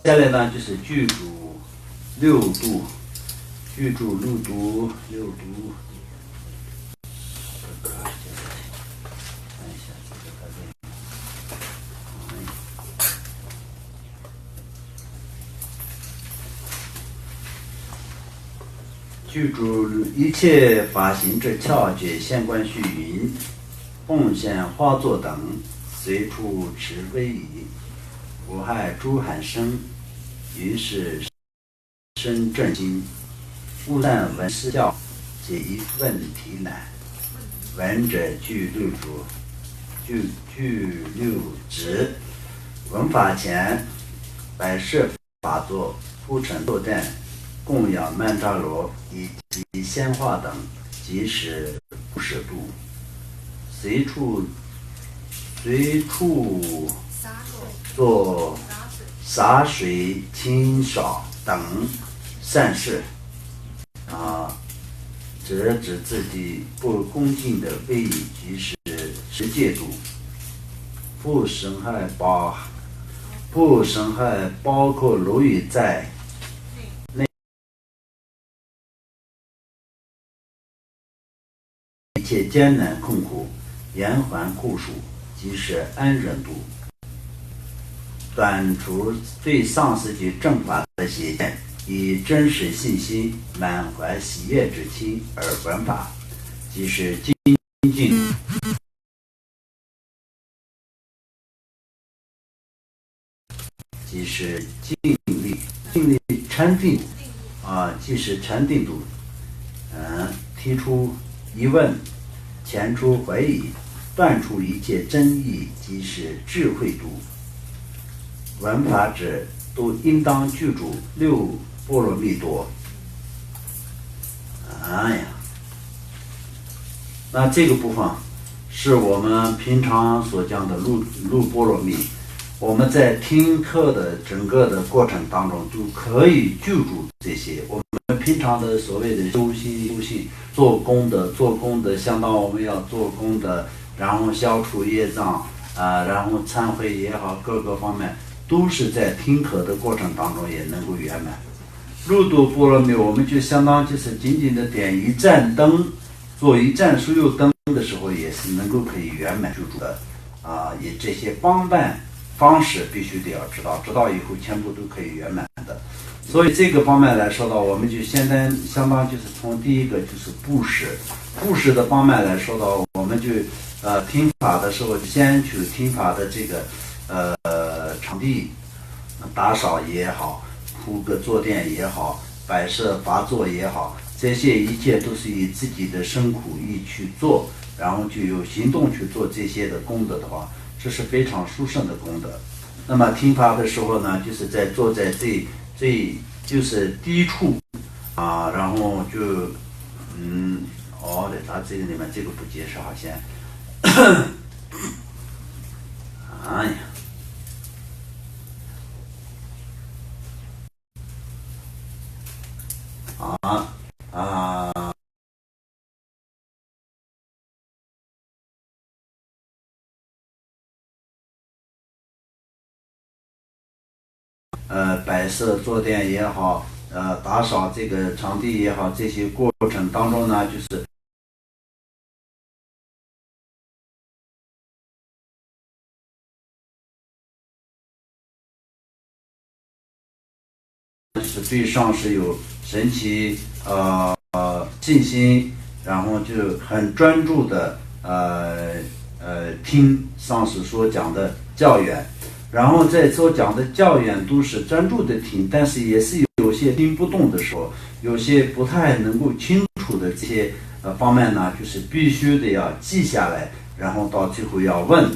下来呢就是具足六度，具足六度，六度。具足一切法行之窍诀，现观虚云，奉献化作等，随处持威仪，无害诸寒生，于是生正心。勿但闻是教，解一问题难。闻者具六足，具六指。闻法前，摆设法座，铺陈作战，供养曼荼罗以及鲜花等，即使不舍度。随处做洒水、清扫等善事则指自己不恭敬的威仪，即是持戒度，不损害包括如语在内一切艰难困苦，延缓酷暑，即是安忍度。断除对上师及正法的邪见，以真实信心，满怀喜悦之心而闻法，即是精进。即是尽力禅定即是禅定度。提出疑问，前出怀疑，断除一切争议，即是智慧度。闻法者都应当具足六波罗蜜多。那这个部分是我们平常所讲的六波罗蜜。我们在听课的整个的过程当中，就可以具足这些。我们平常的所谓的修行、做功德，相当我们要做功德，然后消除业障然后忏悔也好，各个方面都是在听课的过程当中也能够圆满。六度波罗蜜，我们就相当就是仅仅的点一盏灯，做一盏酥油灯的时候，也是能够可以圆满具足的也这些帮办方式必须得要知道以后全部都可以圆满的。所以这个方面来说到，我们就相当就是从第一个就是布施的方面来说到，我们就听法的时候，先去听法的这个场地打扫也好，铺个坐垫也好，摆设法座也好，这些一切都是以自己的身苦意去做，然后就有行动去做这些的功德的话，这是非常殊胜的功德。那么听法的时候呢，就是坐在最就是低处然后就他这个里面这个不解释好像摆设坐垫也好，打扫这个场地也好，这些过程当中呢，就是对上师有神奇信心，然后就很专注的听上师所讲的教言。然后在所讲的教言都是专注的听，但是也是有些听不懂的时候，有些不太能够清楚的这些方面呢，就是必须得要记下来，然后到最后要问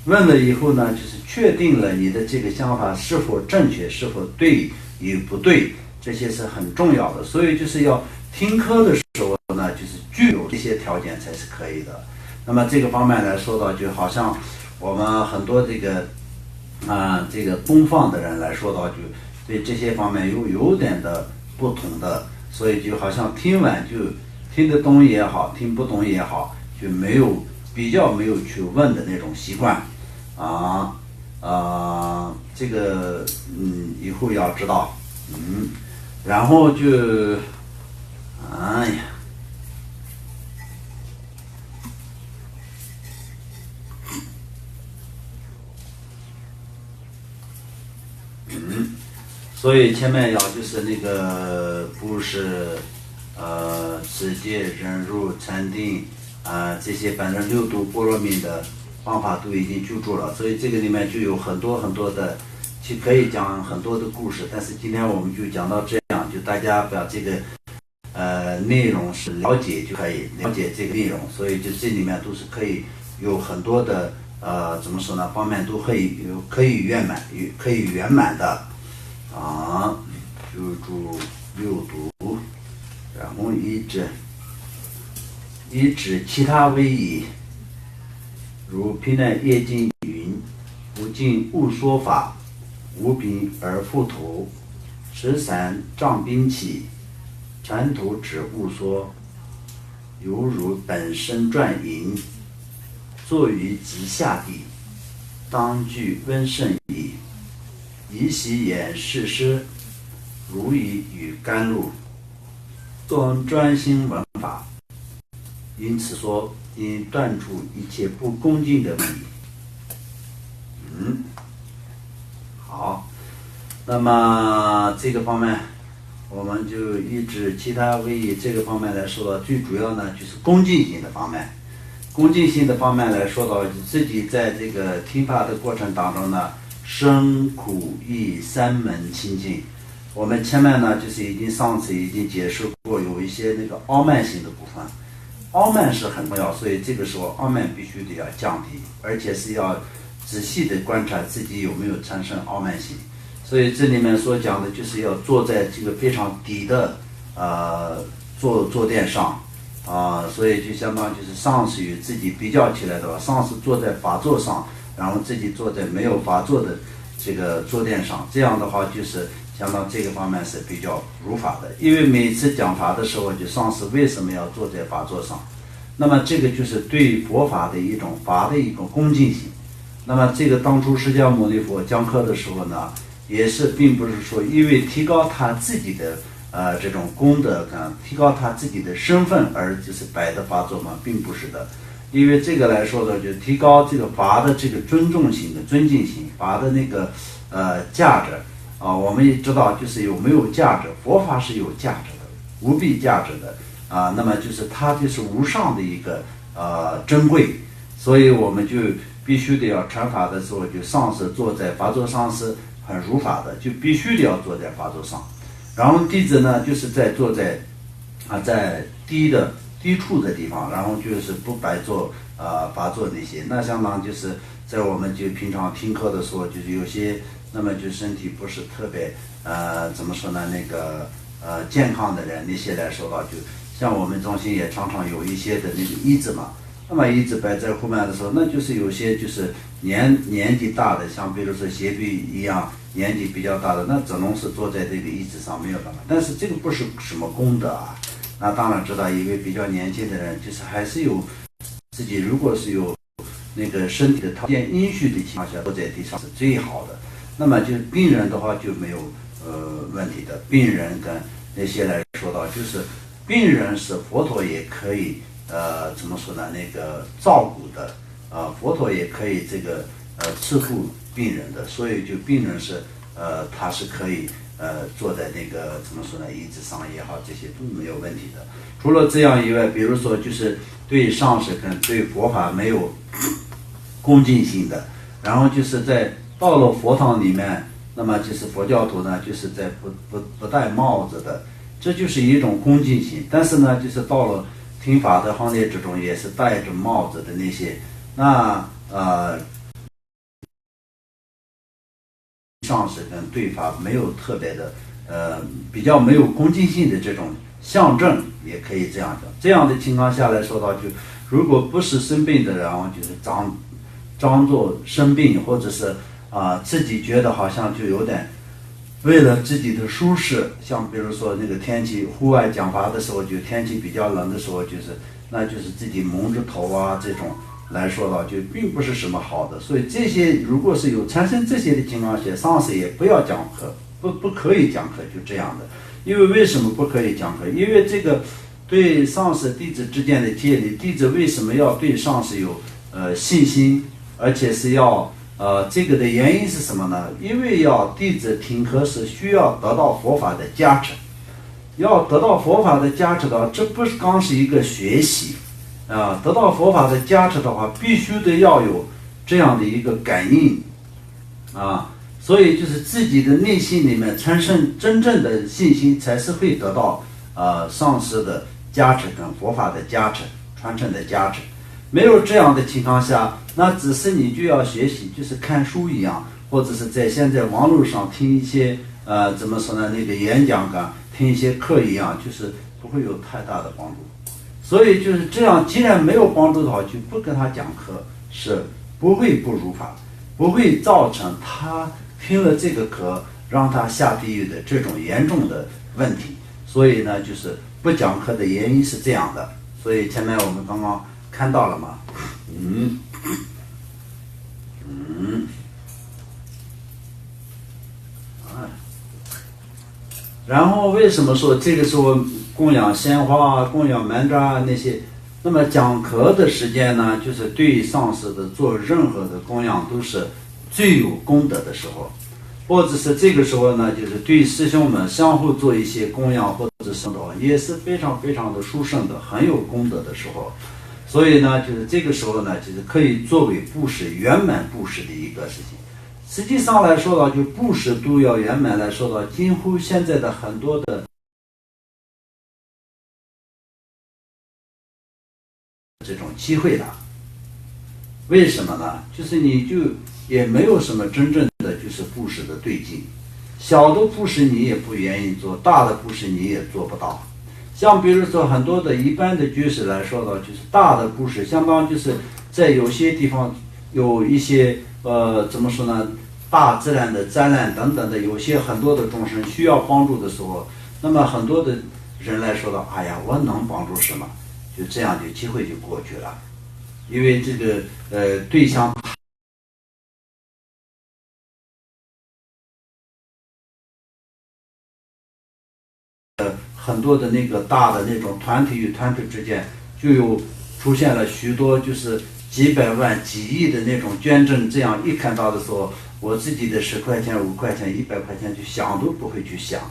了以后呢，就是确定了你的这个想法是否正确，是否对与不对，这些是很重要的。所以就是要听课的时候呢，就是具有这些条件才是可以的。那么这个方面来说到，就好像我们很多这个东方的人来说到，就对这些方面有点的不同的，所以就好像听完就听得懂也好，听不懂也好，就比较没有去问的那种习惯这个以后要知道，然后就，哎呀。所以前面要就是那个不是持戒、忍辱、禅定这些反正六度波罗蜜的方法都已经记住了，所以这个里面就有很多很多的，就可以讲很多的故事。但是今天我们就讲到这样，就大家把这个内容是了解就可以了解这个内容，所以就这里面都是可以有很多的怎么说呢，方面都可以圆满的。就住六度，然后一指其他为宜，如毗奈耶经云：无尽勿说法，无柄而复土，持伞仗兵器，传土指勿说，犹如本身转淫，坐于极下地，当具温甚矣。以喜眼视师，如以与甘露，纵专心闻法。因此说，应断除一切不恭敬的礼。好，那么这个方面，我们就一指其他为宜这个方面来说到，最主要呢就是恭敬心的方面。恭敬心的方面来说到，自己在这个听法的过程当中呢。生苦意三门清净，我们前面呢就是上次已经解释过，有一些那个傲慢心的部分，傲慢是很重要，所以这个时候傲慢必须得要降低，而且是要仔细的观察自己有没有产生傲慢心。所以这里面所讲的就是要坐在这个非常低的坐垫上所以就相当于就是上是与自己比较起来的话，上是坐在法座上。然后自己坐在没有法座的这个坐垫上，这样的话就是相当这个方面是比较如法的。因为每次讲法的时候，就上师为什么要坐在法座上？那么这个就是对佛法的一种恭敬心。那么这个当初释迦牟尼佛讲课的时候呢，也是并不是说因为提高他自己的这种功德提高他自己的身份而就是摆的法座嘛，并不是的。因为这个来说呢，就提高这个法的这个尊重性的尊敬性，法的那个价值我们也知道就是有没有价值，佛法是有价值的，无比价值的那么就是它就是无上的一个珍贵，所以我们就必须得要传法的时候，就上师坐在法座上是很如法的，就必须得要坐在法座上，然后弟子呢就是坐在在低处的地方，然后就是不摆坐法座那些，那相当就是在我们就平常听课的时候，就是有些那么就身体不是特别怎么说呢，那个健康的人那些来说到，就像我们中心也常常有一些的那个椅子嘛，那么椅子摆在后面的时候，那就是有些就是年纪大的，像比如说斜壁一样年纪比较大的，那只能是坐在这个椅子上，没有办法。但是这个不是什么功德那当然知道，一位比较年轻的人，就是还是有自己如果是有那个身体的条件允许的情况下，坐在地上是最好的。那么就病人的话就没有问题的。病人跟那些来说到，就是病人是佛陀也可以怎么说呢？那个照顾的佛陀也可以这个赐福病人的，所以就病人是他是可以。坐在那个怎么说呢，椅子上也好，这些都没有问题的。除了这样以外，比如说就是对上师跟对佛法没有恭敬心的，然后就是在到了佛堂里面，那么就是佛教徒呢，就是在不戴帽子的，这就是一种恭敬心。但是呢，就是到了听法的行列之中，也是戴着帽子的那些，那上师跟对法没有特别的比较没有恭敬性的这种象征，也可以这样讲。这样的情况下来说到，就如果不是生病的人，就是装作生病，或者是自己觉得好像就有点为了自己的舒适，像比如说那个天气户外讲法的时候，就天气比较冷的时候，就是那就是自己蒙着头这种来说到，就并不是什么好的。所以这些如果是有产生这些的情况下，上司也不要讲课，不可以讲课，就这样的。因为为什么不可以讲课？因为这个对上司弟子之间的界定，弟子为什么要对上司有信心，而且是要这个的原因是什么呢？因为弟子听课是需要得到佛法的加持，要得到佛法的加持的话，这不是刚是一个学习得到佛法的加持的话，必须得要有这样的一个感应所以就是自己的内心里面产生真正的信心，才是会得到上师的加持跟佛法的加持、传承的加持。没有这样的情况下，那只是你就要学习，就是看书一样，或者是在现在网络上听一些怎么说呢，那个演讲听一些课一样，就是不会有太大的帮助。所以就是这样，既然没有帮助的话，就不跟他讲课，是不会不如法，不会造成他听了这个课让他下地狱的这种严重的问题。所以呢，就是不讲课的原因是这样的。所以前面我们刚刚看到了嘛，然后为什么说这个时候供养鲜花、供养曼荼那些？那么讲课的时间呢，就是对上师的做任何的供养都是最有功德的时候，或者是这个时候呢，就是对师兄们相互做一些供养或者是也是非常非常的殊胜的，很有功德的时候。所以呢，就是这个时候呢，就是可以作为布施圆满布施的一个事情。实际上来说到，就布施都要圆满来说到，几乎现在的很多的这种机会的，为什么呢？就是你就也没有什么真正的就是布施的对境，小的布施你也不愿意做，大的布施你也做不到。像比如说很多的一般的居士来说到，就是大的布施，相当就是在有些地方有一些怎么说呢，大自然的灾难等等的，有些很多的众生需要帮助的时候，那么很多的人来说到，哎呀，我能帮助什么？就这样就机会就过去了，因为这个对象很多的那个大的那种团体与团体之间就有出现了许多就是几百万几亿的那种捐赠，这样一看到的时候，我自己的10块钱5块钱100块钱就想都不会去想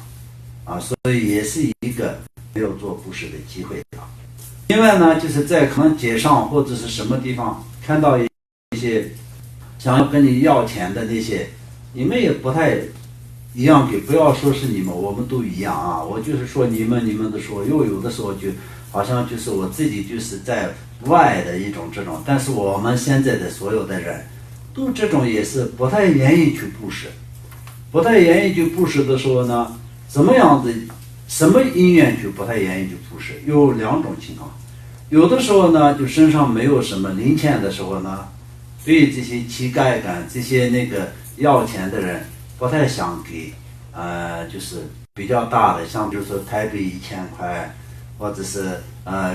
所以也是一个没有做布施的机会另外呢，就是在可能街上或者是什么地方看到一些想要跟你要钱的那些，你们也不太一样给，不要说是你们，我们都一样我就是说你们的时候，又有的时候就好像就是我自己就是在外的一种这种，但是我们现在的所有的人都这种也是不太愿意去布施，不太愿意去布施的时候呢，怎么样的什么因缘去不太愿意去布施？有2种情况，有的时候呢，就身上没有什么零钱的时候呢，对这些乞丐这些那个要钱的人不太想给，就是比较大的，像比如说台币1000块，或者是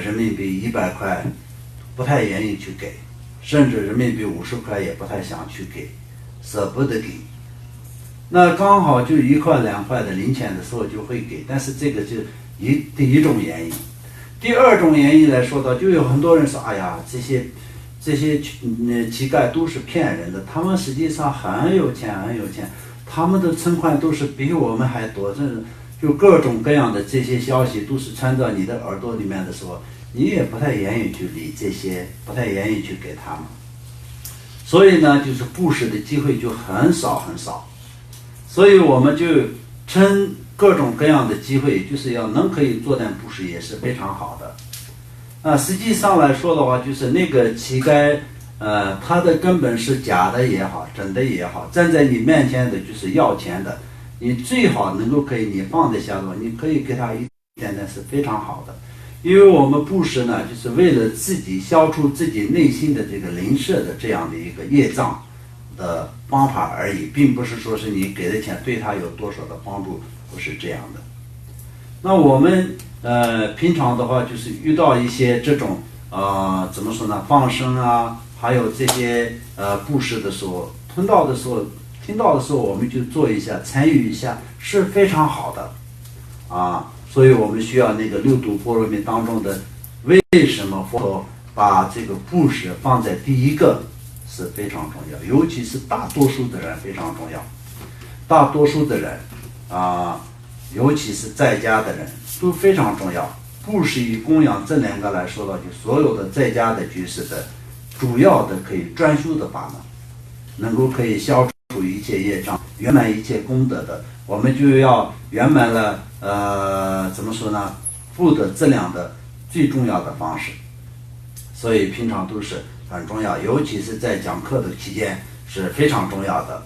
人民币100块，不太愿意去给，甚至人民币50块也不太想去给，舍不得给。那刚好就1块2块的零钱的时候就会给，但是这个就第一种原因。第2种原因来说到，就有很多人说，哎呀，这些乞丐都是骗人的，他们实际上很有钱，他们的存款都是比我们还多，就各种各样的这些消息都是传到你的耳朵里面的时候，你也不太愿意去理这些，不太愿意去给他们。所以呢，就是布施的机会就很少很少。所以我们就趁各种各样的机会，就是要可以做点布施也是非常好的。实际上来说的话，就是那个乞丐，他的根本是假的也好，真的也好，站在你面前的就是要钱的，你最好能够可以你放得下的话，你可以给他一点点是非常好的。因为我们布施呢，就是为了自己消除自己内心的这个吝啬的这样的一个业障的方法而已，并不是说是你给的钱对他有多少的帮助，不是这样的。那我们平常的话就是遇到一些这种怎么说呢，放生还有这些故事的时候，听到的时候，我们就做一下，参与一下，是非常好的啊。所以我们需要那个六度波罗蜜当中的为什么佛陀把这个布施放在第一个是非常重要，尤其是大多数的人非常重要。大多数的人尤其是在家的人都非常重要。布施与供养这两个来说的，就所有的在家的居士的主要的可以专修的法门，能够可以消除一切业障，圆满一切功德的，我们就要圆满了怎么说呢？布的这两的最重要的方式。所以平常都是很重要，尤其是在讲课的期间是非常重要的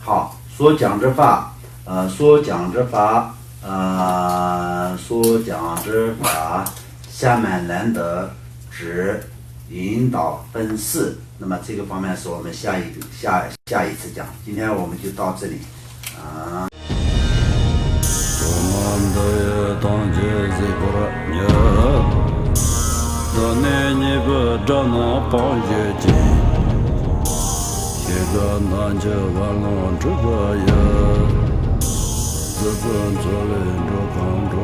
好，说讲之法，下面难得指引导分四，那么这个方面是我们下一次讲。今天我们就到这里自尊自恋着康中